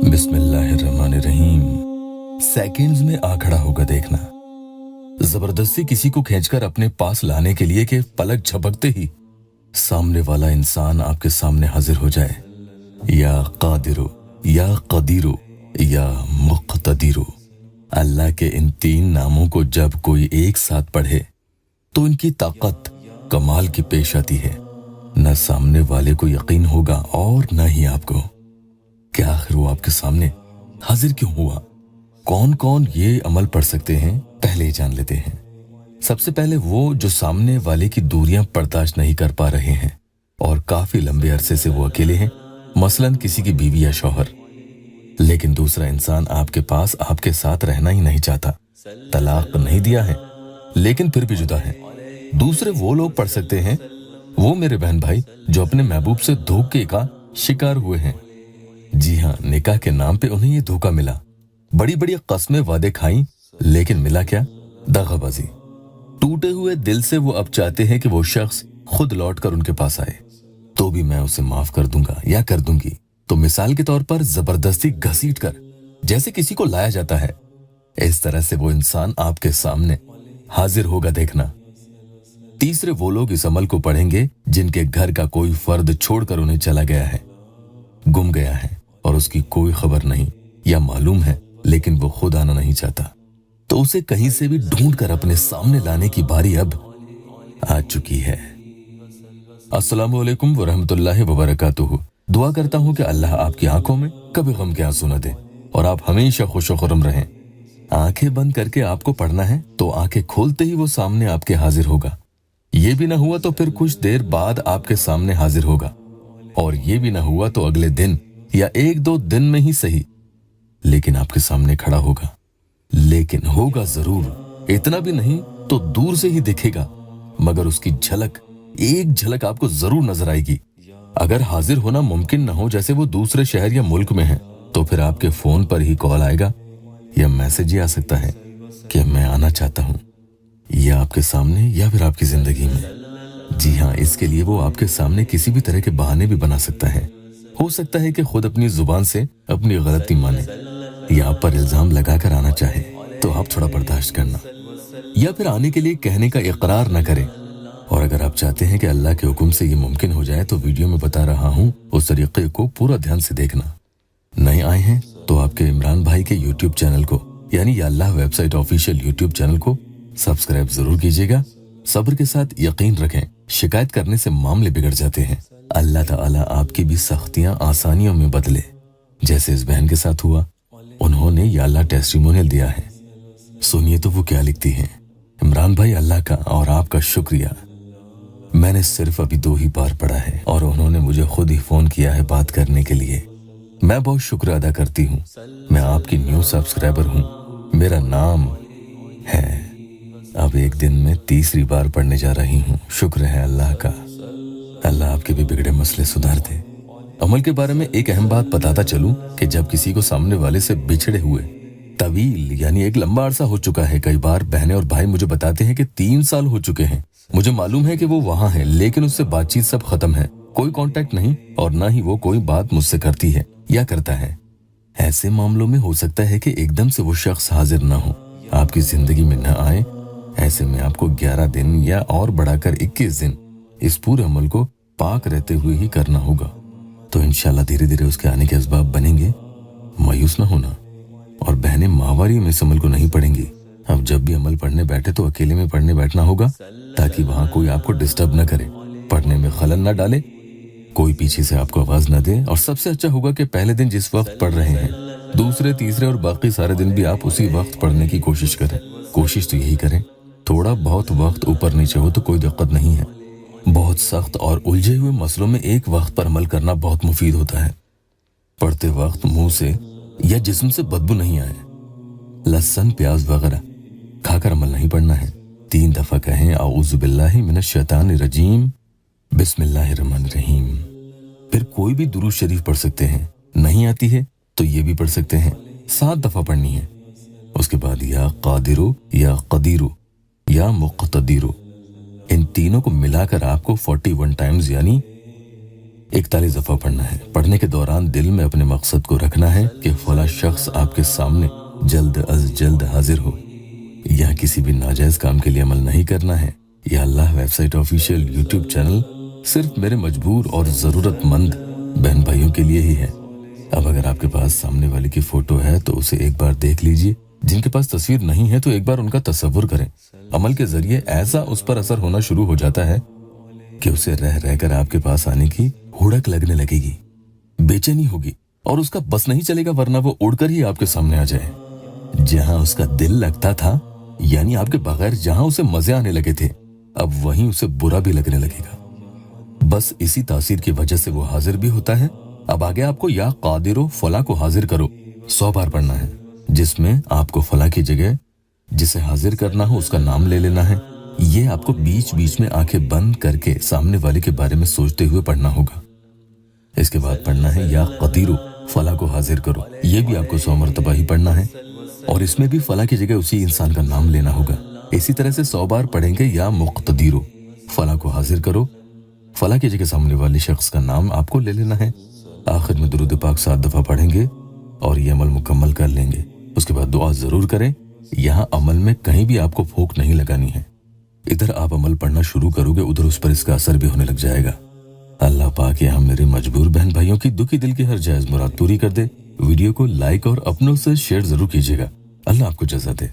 बिस्मिल्लाहिर्रहमानिर्रहीम। सेकंड्स में आ खड़ा होगा देखना। जबरदस्ती किसी को खींचकर अपने पास लाने के लिए कि पलक झपकते ही सामने वाला इंसान आपके सामने हाजिर हो जाए। या कादिरो, या कदीरो, या मुक़तदीरो। अल्लाह के इन तीन नामों को जब कोई एक साथ पढ़े तो इनकी ताकत कमाल की पेश आती है। न सामने वाले को यकीन होगा और न ही आपको कि आखिर वो आपके सामने हाजिर क्यों हुआ। कौन कौन ये अमल पढ़ सकते हैं, पहले ही जान लेते हैं। सबसे पहले वो जो सामने वाले की दूरियां बर्दाश्त नहीं कर पा रहे हैं और काफी लंबे अरसे से वो अकेले हैं, मसलन किसी की बीवी या शौहर, लेकिन दूसरा इंसान आपके पास आपके साथ रहना ही नहीं चाहता, तलाक नहीं दिया है लेकिन फिर भी जुदा है। दूसरे वो लोग पढ़ सकते हैं, वो मेरे बहन भाई जो अपने महबूब से धोखे का शिकार हुए हैं। जी हाँ, निकाह के नाम पे उन्हें ये धोखा मिला। बड़ी बड़ी कस्में वादे खाई, लेकिन मिला क्या? दगाबाजी। टूटे हुए दिल से वो अब चाहते हैं कि वो शख्स खुद लौट कर उनके पास आए, तो भी मैं उसे माफ कर दूंगा या कर दूंगी। तो मिसाल के तौर पर जबरदस्ती घसीट कर जैसे किसी को लाया जाता है, इस तरह से वो इंसान आपके सामने हाजिर होगा देखना। तीसरे वो लोग इस अमल को पढ़ेंगे जिनके घर का कोई फर्द छोड़कर उन्हें चला गया है, गुम गया है और उसकी कोई खबर नहीं, या मालूम है लेकिन वो खुद आना नहीं चाहता, तो उसे कहीं से भी ढूंढ कर अपने सामने लाने की बारी अब आ चुकी है। अस्सलामु अलैकुम वरहमतुल्लाहि वबरकातुहू। दुआ करता हूँ कि अल्लाह आपकी आंखों में कभी गम के आंसू न दे और आप हमेशा खुश खुर्रम रहें। आंखें बंद करके आपको पढ़ना है, तो आंखें खोलते ही वो सामने आपके हाजिर होगा। ये भी ना हुआ तो फिर कुछ देर बाद आपके सामने हाजिर होगा, और ये भी ना हुआ तो अगले दिन या एक दो दिन में ही सही, लेकिन आपके सामने खड़ा होगा। लेकिन होगा जरूर, इतना भी नहीं तो दूर से ही दिखेगा, मगर उसकी झलक, एक झलक आपको जरूर नजर आएगी। अगर हाजिर होना मुमकिन ना हो, जैसे वो दूसरे शहर या मुल्क में है, तो फिर आपके फोन पर ही कॉल आएगा या मैसेज ही आ सकता है कि मैं आना चाहता हूँ, या आपके सामने या फिर आपकी जिंदगी में। जी हाँ, इसके लिए वो आपके सामने किसी भी तरह के बहाने भी बना सकता है। हो सकता है कि खुद अपनी जुबान से अपनी गलती माने या आप पर इल्जाम लगाकर आना चाहे, तो आप थोड़ा बर्दाश्त करना, या फिर आने के लिए कहने का इकरार न करें। और अगर आप चाहते हैं कि अल्लाह के हुक्म से ये मुमकिन हो जाए, तो वीडियो में बता रहा हूँ उस तरीके को पूरा ध्यान से देखना। नए आए हैं तो आपके इमरान भाई के यूट्यूब चैनल को, यानी या अल्लाह वेबसाइट ऑफिशियल यूट्यूब चैनल को सब्सक्राइब जरूर कीजिएगा। सब्र के साथ यकीन रखें, शिकायत करने से मामले बिगड़ जाते हैं। अल्लाह ताला आपकी भी सख्तियां आसानियों में बदले, जैसे इस बहन के साथ हुआ। उन्होंने या अल्लाह टेस्टिमोनियल दिया है, सुनिए तो वो क्या लिखती हैं। इमरान भाई, अल्लाह का और आपका शुक्रिया। मैंने सिर्फ अभी 2 ही बार पढ़ा है और उन्होंने मुझे खुद ही फोन किया है बात करने के लिए। मैं बहुत शुक्र अदा करती हूँ। मैं आपकी न्यू सब्सक्राइबर हूँ, मेरा नाम है। अब एक दिन में 3री बार पढ़ने जा रही हूँ। शुक्र है अल्लाह का। अल्लाह आपके भी बिगड़े मसले सुधार दे। अमल के बारे में एक अहम बात बताता चलूं कि जब किसी को सामने वाले से बिछड़े हुए तवील यानी एक लंबा अरसा हो चुका है, कई बार बहनें और भाई मुझे बताते हैं कि 3 साल हो चुके हैं, मुझे मालूम है कि वो वहां है, लेकिन उससे बातचीत सब खत्म है, कोई कांटेक्ट नहीं और ना ही वो कोई बात मुझसे करती है या करता है। ऐसे मामलों में हो सकता है कि एकदम से वो शख्स हाजिर ना हो, आपकी जिंदगी में न आए। ऐसे में आपको 11 दिन या और बढ़ाकर 21 दिन इस पूरे अमल को पाक रहते हुए ही करना होगा। तो इंशाल्लाह धीरे धीरे उसके आने के असबाब बनेंगे। मायूस ना होना। और बहनें माहवारी में इस अमल को नहीं पढ़ेंगी। अब जब भी अमल पढ़ने बैठे तो अकेले में पढ़ने बैठना होगा, ताकि वहां कोई आपको डिस्टर्ब न करे, पढ़ने में खलल न डाले, कोई पीछे से आपको आवाज न दे। और सबसे अच्छा होगा कि पहले दिन जिस वक्त पढ़ रहे हैं, दूसरे, तीसरे और बाकी सारे दिन भी आप उसी वक्त पढ़ने की कोशिश करें। कोशिश तो यही करें, थोड़ा बहुत वक्त ऊपर नीचे हो तो कोई दिक्कत नहीं है। बहुत सख्त और उलझे हुए मसलों में एक वक्त पर अमल करना बहुत मुफीद होता है। पढ़ते वक्त मुंह से या जिस्म से बदबू नहीं आए, लहसुन प्याज वगैरह खाकर अमल नहीं पढ़ना है। 3 दफा कहें औज़ु बिल्लाहि मिनश शैतानिर रजीम, बिस्मिल्लाहिर्रहमानिर्रहीम। फिर कोई भी दुरूद शरीफ पढ़ सकते हैं, नहीं आती है तो ये भी पढ़ सकते हैं। 7 दफा पढ़नी है। उसके बाद या कादिरो, या कदीरो, या मुक़तदीरो, इन तीनों को मिलाकर आपको 41 टाइम्स यानी 41 दफा पढ़ना है। पढ़ने के दौरान दिल में अपने मकसद को रखना है कि फला शख्स आपके सामने जल्द अज जल्द हाजिर हो। यहाँ किसी भी नाजायज काम के लिए अमल नहीं करना है। यह अल्लाह वेबसाइट ऑफिशियल यूट्यूब चैनल सिर्फ मेरे मजबूर और जरूरतमंद बहन भाइयों के लिए ही है। अब अगर आपके पास सामने वाले की फोटो है तो उसे एक बार देख लीजिए। जिनके पास तस्वीर नहीं है तो एक बार उनका तसव्वुर करें। अमल के जरिए ऐसा उस पर असर होना शुरू हो जाता है कि उसे रह रहकर आपके पास आने की हुड़क लगने लगेगी, बेचैनी होगी और उसका बस नहीं चलेगा, वरना वो उड़कर ही आपके सामने आ जाए। जहां उसका दिल लगता था, यानी आपके बगैर जहां उसे मजे आने लगे थे, अब वहीं उसे बुरा भी लगने लगेगा। बस इसी तासीर की वजह से वो हाजिर भी होता है। अब आगे आपको या कादिरो फला को हाजिर करो 100 बार पढ़ना है, जिसमें आपको फला की जगह जिसे हाजिर करना हो उसका नाम ले लेना है। ये आपको बीच बीच में आंखें बंद करके सामने वाले के बारे में सोचते हुए पढ़ना होगा। इसके बाद पढ़ना है या कदीरो फला को हाजिर करो। ये भी आपको 100 मरतबा ही पढ़ना है और इसमें भी फला की जगह उसी इंसान का नाम लेना होगा। इसी तरह से 100 बार पढ़ेंगे या मुक्तदीरो फला को हाजिर करो। फला की जगह सामने वाले शख्स का नाम आपको ले लेना है। आखिर में दुरूद पाक 7 दफा पढ़ेंगे और ये अमल मुकम्मल कर लेंगे। उसके बाद दुआ जरूर करें। यहाँ अमल में कहीं भी आपको फूंक नहीं लगानी है। इधर आप अमल पढ़ना शुरू करोगे, उधर उस पर इसका असर भी होने लग जाएगा। अल्लाह पाक यहाँ मेरे मजबूर बहन भाइयों की दुखी दिल की हर जायज मुराद पूरी कर दे। वीडियो को लाइक और अपनों से शेयर जरूर कीजिएगा। अल्लाह आपको जज़ा दे।